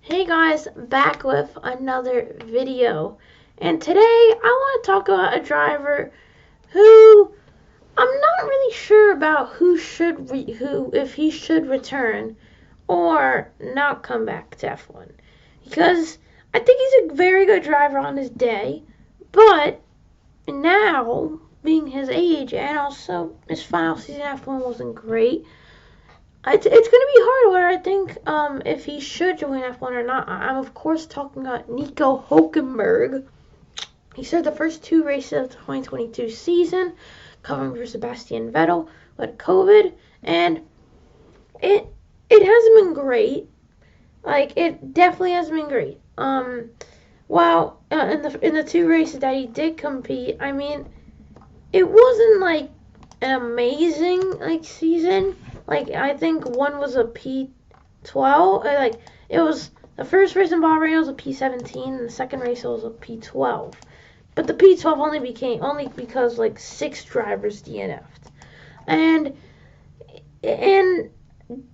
Hey guys, back with another video. And today I want to talk about a driver who I'm not really sure about if he should return or not come back to F1. Because I think he's a very good driver on his day, but now being his age and also his final season F1 wasn't great. It's going to be hard where I think if he should join F1 or not. I'm, of course, talking about Nico Hulkenberg. He started the first two races of the 2022 season, covering for Sebastian Vettel with COVID, and it hasn't been great. Like, it definitely hasn't been great. In the two races that he did compete, I mean, it wasn't like an amazing season. Like, I think one was a P12. It was the first race in Bahrain was a P17, and the second race was a P12. But the P12 only because like 6 drivers DNF'd. And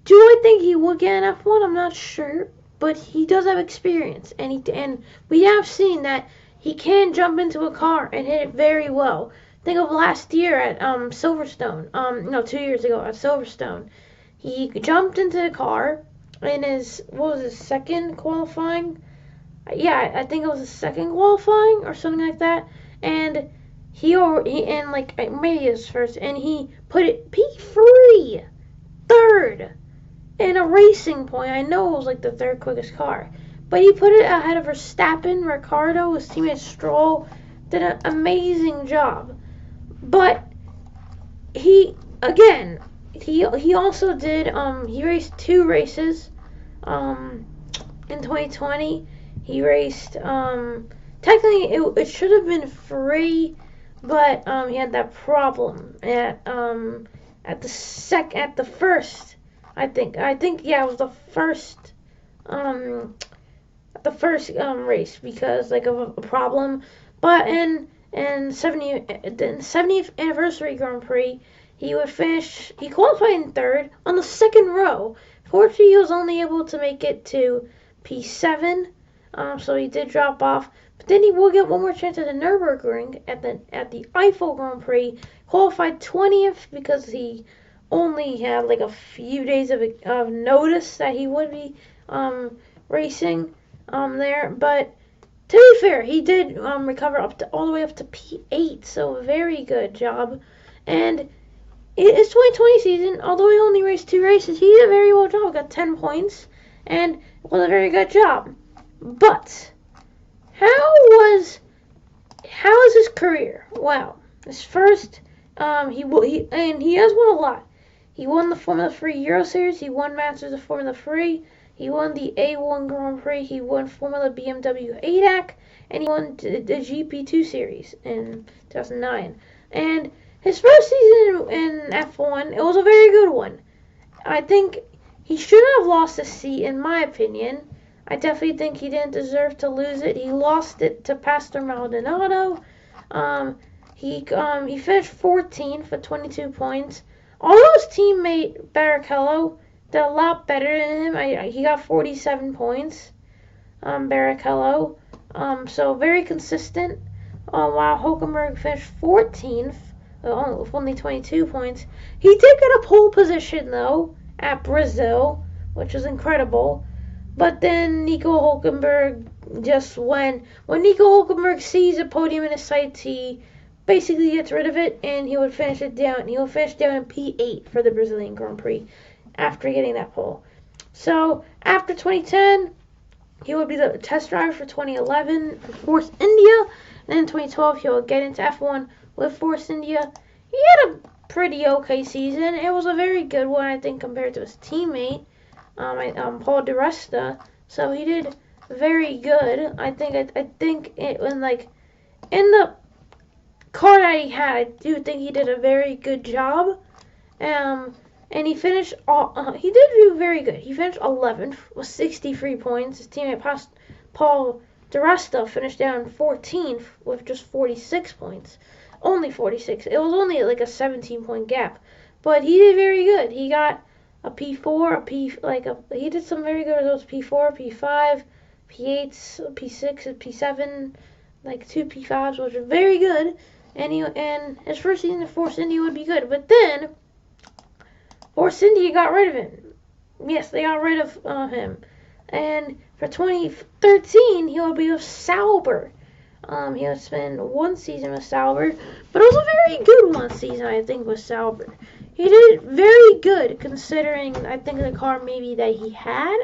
do I think he would get an F1? I'm not sure, but he does have experience, and we have seen that he can jump into a car and hit it very well. Think of last year at Silverstone. 2 years ago at Silverstone, he jumped into the car in his second qualifying. Yeah, I think it was his second qualifying or something like that, and maybe his first, and he put it P3, third in a racing point. I know it was like the third quickest car, but he put it ahead of Verstappen, Ricardo, his teammate Stroll did an amazing job. But he also did he raced 2 races in 2020. He raced technically it should have been free, but he had that problem at the first. I think yeah, it was the first race because like of a problem. But in 70th anniversary Grand Prix, he qualified in third on the second row. Fortunately, he was only able to make it to P7, so he did drop off. But then he will get one more chance at the Nürburgring at the Eiffel Grand Prix. Qualified 20th because he only had like a few days of notice that he would be racing there. But to be fair, he did recover all the way up to P8, so a very good job. And it's 2020 season. Although he only raced 2 races, he did a very well job. Got 10 points, and it was a very good job. But how is his career? Well, his first, he has won a lot. He won the Formula 3 Euro Series. He won Masters of Formula 3. He won the A1 Grand Prix. He won Formula BMW ADAC, and he won the GP2 Series in 2009. And his first season in F1, it was a very good one. I think he should have lost his seat, in my opinion. I definitely think he didn't deserve to lose it. He lost it to Pastor Maldonado. He finished 14th for 22 points. Although his teammate Barrichello did a lot better than him. He got 47 points. Barrichello. So very consistent. While Hulkenberg finished 14th with only 22 points. He did get a pole position though at Brazil, which was incredible. But then Nico Hulkenberg when Nico Hulkenberg sees a podium in his sights, he basically gets rid of it and he would finish it down. He will finish down in P8 for the Brazilian Grand Prix after getting that pole. So after 2010, he would be the test driver for 2011 for Force India, and then in 2012 he will get into F1 with Force India. He had a pretty okay season. It was a very good one, I think, compared to his teammate, Paul di Resta. So he did very good. I think in the car that he had, I do think he did a very good job. And he finished he did do very good. He finished 11th with 63 points. His teammate Paul di Resta finished down 14th with just 46 points. Only 46. It was only like a 17-point gap. But he did very good. He got a P4, he did some very good results, P4, P5, P8, P6, and P7, like 2 P5s, which are very good. And his first season at Force India would be good. But then, Force India got rid of him. Yes, they got rid of him. And for 2013, he will be with Sauber. He would spend one season with Sauber, but it was a very good one season, I think, with Sauber. He did very good considering, I think, the car maybe that he had.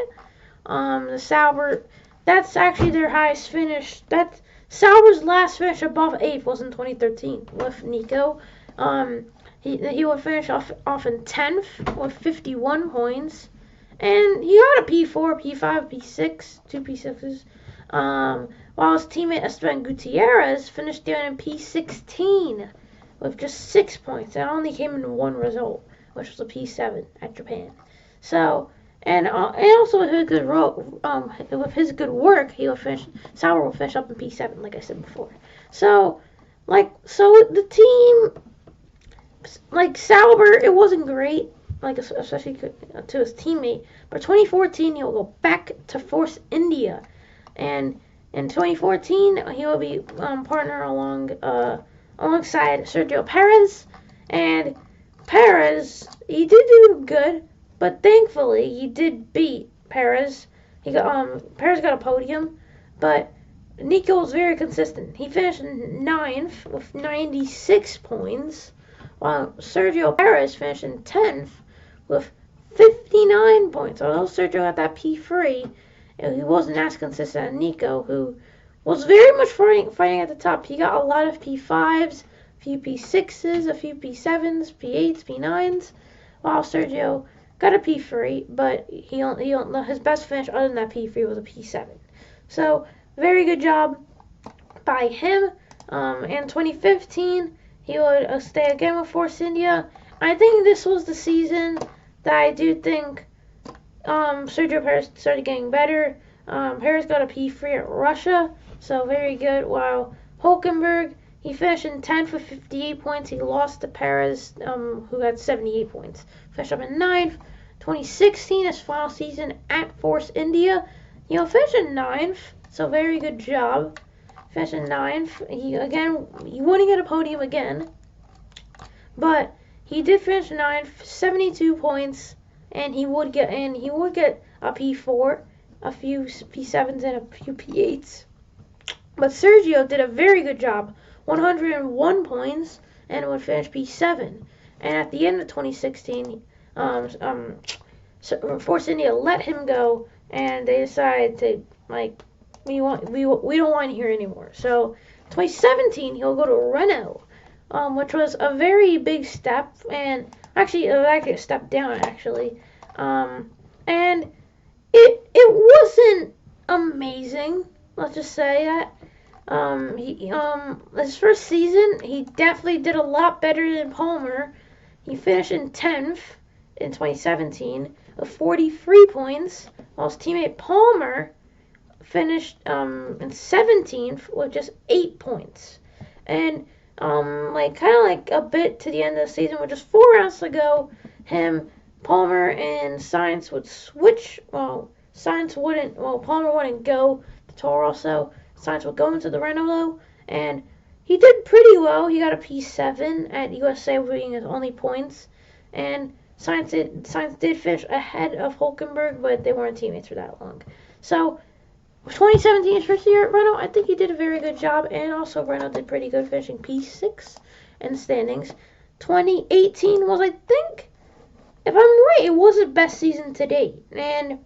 The Sauber, that's actually their highest finish. That's Sauber's last finish above 8th was in 2013 with Nico. He would finish off in 10th with 51 points. And he got a P4, P5, P6, 2 P6s. While his teammate Esteban Gutierrez finished down in P16 with just 6 points. That only came in one result, which was a P7 at Japan. So, and also with his good work, Sauber will finish up in P7, like I said before. So the team, like Sauber, it wasn't great, like especially to his teammate. But 2014, he'll go back to Force India, and in 2014, he will be partner alongside Sergio Perez. And Perez, he did do good, but thankfully he did beat Perez. Perez got a podium, but Nico was very consistent. He finished 9th with 96 points, while Sergio Perez finished in 10th with 59 points. Although Sergio got that P3, he wasn't as consistent as Nico, who was very much fighting at the top. He got a lot of P5s, a few P6s, a few P7s, P8s, P9s, while Sergio got a P3, but his best finish other than that P3 was a P7. So, very good job by him. In 2015, he would stay again with Force India. I think this was the season that I do think Sergio Perez started getting better. Perez got a P3 at Russia, so very good. While Hulkenberg, he finished in 10th with 58 points. He lost to Perez, who had 78 points. Finished up in 9th. 2016, his final season at Force India, finished in 9th, so very good job. Finished in 9th. He wouldn't get a podium again, but he did finish 9th, 72 points. And he would get a P4, a few P7s, and a few P8s. But Sergio did a very good job, 101 points, and would finish P7. And at the end of 2016, Force India let him go, and they decided to we don't want to hear anymore. So 2017, he'll go to Renault, which was a very big step, and actually a step down actually. And it wasn't amazing. Let's just say that. His first season, he definitely did a lot better than Palmer. He finished in 10th in 2017 with 43 points, while his teammate Palmer finished in 17th with just 8 points. And kind of a bit to the end of the season with just 4 rounds to go, Palmer and Sainz would switch. Well, Palmer wouldn't go to Toro Rosso. Sainz would go into the Renault, and he did pretty well. He got a P7 at USA, winning his only points. And Sainz did finish ahead of Hulkenberg, but they weren't teammates for that long. So, 2017, his first year at Renault, I think he did a very good job, and also Renault did pretty good, finishing P6 in the standings. 2018 was, I think, if I'm right, it was his best season to date. And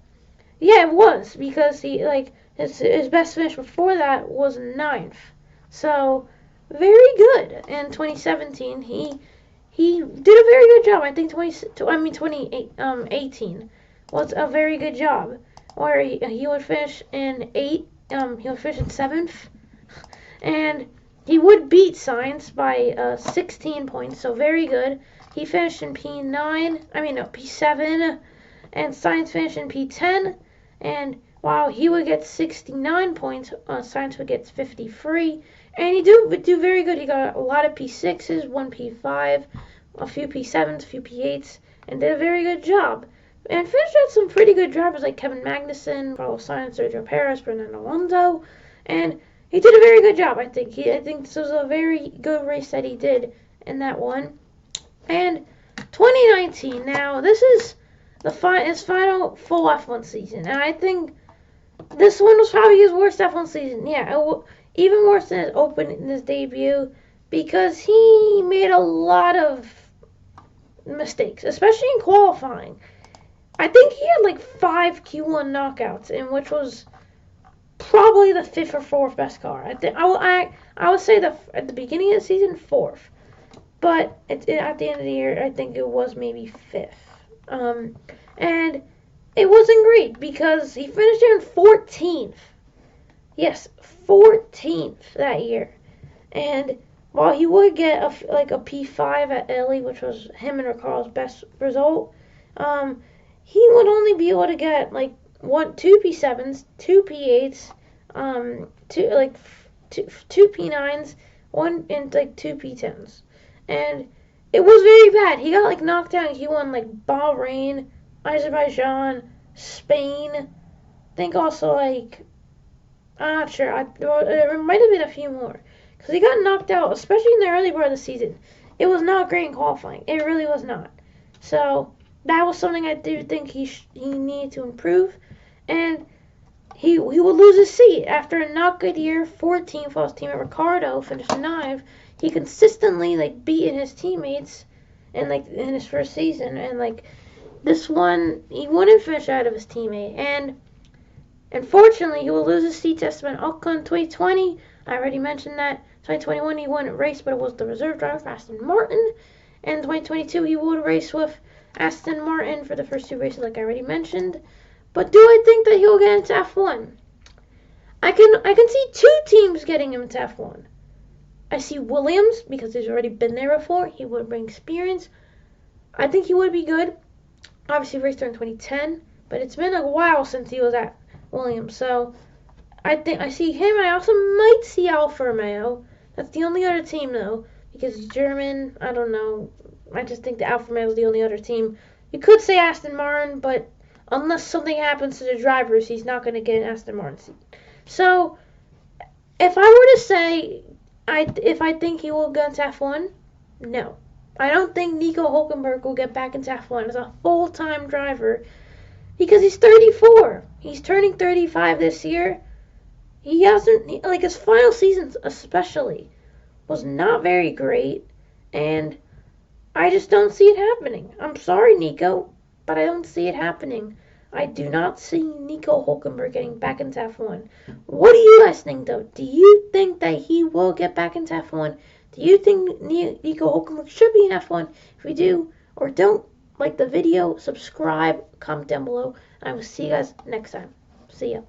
yeah, it was, because his best finish before that was 9th. So, very good. In 2017, he did a very good job. I think 2018 was a very good job, where he would finish in 8th. He would finish in 7th, and he would beat Sainz by 16 points. So very good. He finished in P7, and Sainz finished in P10. And while he would get 69 points, Sainz would get 53. And he would do very good. He got a lot of P6s, one P5, a few P7s, a few P8s, and did a very good job. And finished out some pretty good drivers like Kevin Magnussen, Carlos Sainz, Sergio Perez, Fernando Alonso, and he did a very good job. I think this was a very good race that he did in that one. And 2019. Now this is his final full F1 season, and I think this one was probably his worst F1 season. Yeah, even worse than his debut, because he made a lot of mistakes, especially in qualifying. I think he had like 5 Q1 knockouts, in which was probably the 5th or 4th best car. I would say at the beginning of the season 4th, but at the end of the year I think it was maybe 5th. And it wasn't great because he finished in 14th. Yes, 14th that year. And while he would get a P5 at Italy, which was him and Ricardo's best result, he would only be able to get like 2 P7s, 2 P8s, two P9s, and 2 P10s. And it was very bad. He got like knocked out. He won like Bahrain, Azerbaijan, Spain. I think also I'm not sure. There might have been a few more because he got knocked out, especially in the early part of the season. It was not great in qualifying. It really was not. So that was something I do think he needed to improve, and he would lose his seat after a not good year. 14th while his teammate Ricardo finished 9th. He consistently beating his teammates in his first season, and this one he wouldn't finish out of his teammate, and unfortunately he will lose his seat to Esteban Ocon. 2020, I already mentioned that. 2021 he won a race, but it was the reserve driver for Aston Martin, and 2022 he would race with Aston Martin for the first 2 races, like I already mentioned. But do I think that he'll get into F1? I can see 2 teams getting him into F1. I see Williams, because he's already been there before. He would bring experience. I think he would be good. Obviously, raced there in 2010, but it's been a while since he was at Williams. So I see him. I also might see Alfa Romeo. That's the only other team, though, because he's German. I don't know. I just think the Alfa Romeo is the only other team. You could say Aston Martin, but unless something happens to the drivers, he's not going to get an Aston Martin seat. So, if I were to say if I think he will get into F1, no. I don't think Nico Hulkenberg will get back into F1 as a full-time driver because he's 34. He's turning 35 this year. He hasn't, his final season especially was not very great, and I just don't see it happening. I'm sorry, Nico, but I don't see it happening. I do not see Nico Hulkenberg getting back into F1. What do you guys think, though? Do you think that he will get back into F1? Do you think Nico Hulkenberg should be in F1? If you do or don't like the video, subscribe, comment down below, and I will see you guys next time. See ya.